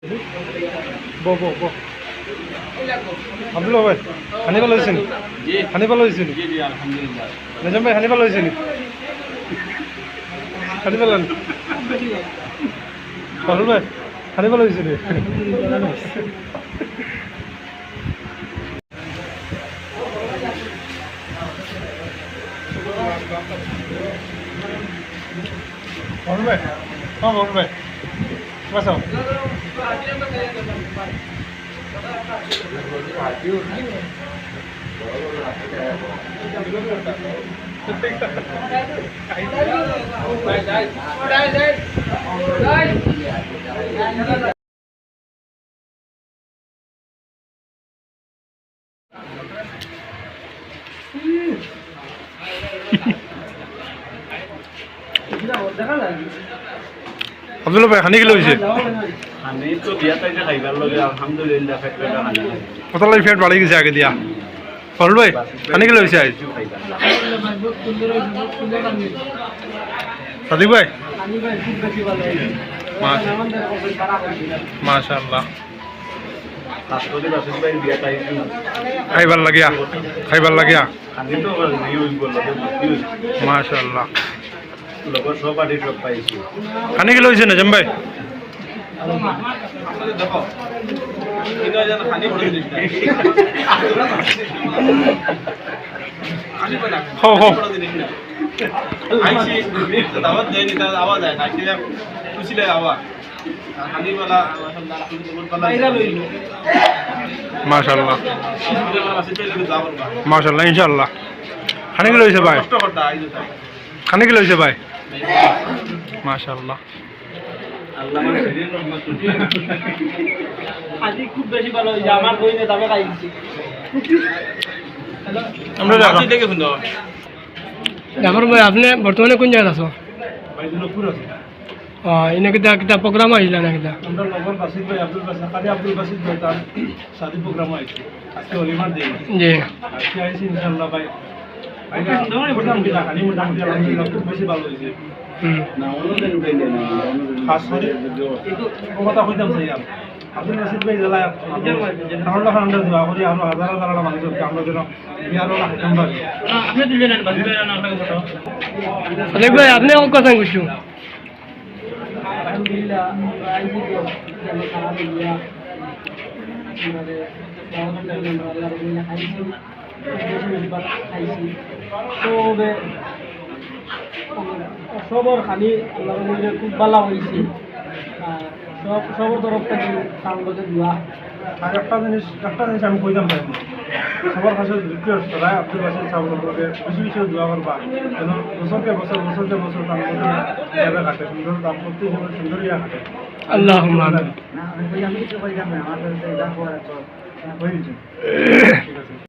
বো বো বো আব্দুল্লাহ ভাই হানি ভালো হয়েছেন? হানি ভালো হয়েছেন? নিজাম ভাই হানি ভালো হয়েছেন? হানি পেলেন পারুল ভাই হানি ভালো হয়েছেন? পারুল ভাই হ্যাঁ পারুল ভাই বাসাও আব্দুল্লাহ ভাই হানি কিলো হয়েছে? কত লাগে ফ্যাট বাড়ি গেছে আগে দিয়া? পারুল ভাই হানি কিলো হয়েছে আজ? সাদিক ভাই মাশাআল্লাহ খাইবার লাগিয়া মাশাআল্লাহ হানি কিলো হয়েছে নাজাম ভাই? মাশাআল্লাহ মাশাআল্লাহ ইনশাআল্লাহ খানি কিলো হয়েছে ভাই? খানি কিলো হয়েছে ভাই? মাশাআল্লাহ খুব বেশি ভালো হয়েছে আমার বইনে দামে খাইছি আমরা জাফর ভাই আপনি বর্তমানে কোন জায়গায় আছো? এনে কিতা কিতা প্রোগ্রাম আইলা না কিতা? আমরা লগর বাসিত ভাই আব্দুল বাসিত কাদি আব্দুল বাসিত ভাই তার শাদী প্রোগ্রাম আইছে আজকে অলিমার দিন জি আজকে আইছি ইনশাআল্লাহ ভাই আইগা দমে প্রোগ্রাম দিলা খালি মোটামুটি আলহামদুলিল্লাহ খুব বেশি ভালো হইছে না অন্যদের উঠাইলে না খাস করে একটু কথা কইতাম চাই আব্দুল বাসিত ভাই জেলা আমরা আমরা দোয়া করি আরো হাজার হাজার মানুষকে আমরা যেন ইয়ারও হাইতাম ভাই আপনি দিলেন বাসিত ভাই না আপনাকে ফটো অনেক ভাই আপনি কথা কইছো alhamdulillah aji ko jale kara diya mare dawat dalen Allah rabbil khaisi beshi bat khaisi sobe সবর খালি আল্লাহ রাব্বুল খুব ভালো হইছে সব সবর তরফ থেকে সামনে দোয়া আর একটা জিনিস আমি কইতাম ভাই সবার কাছে রিকোয়েস্ট করা আব্দুল বাসিত সাহেবকে বেশি বেশি দোয়া করবা যেন বছরকে বছর তার মধ্যে যাবে কাটে সুন্দর দাম্পত্য জীবন সুন্দর ইয়া কাটে আল্লাহুম্মা আমিন আমি কিছু কইতাম না আমার এটা করার পর ঠিক আছে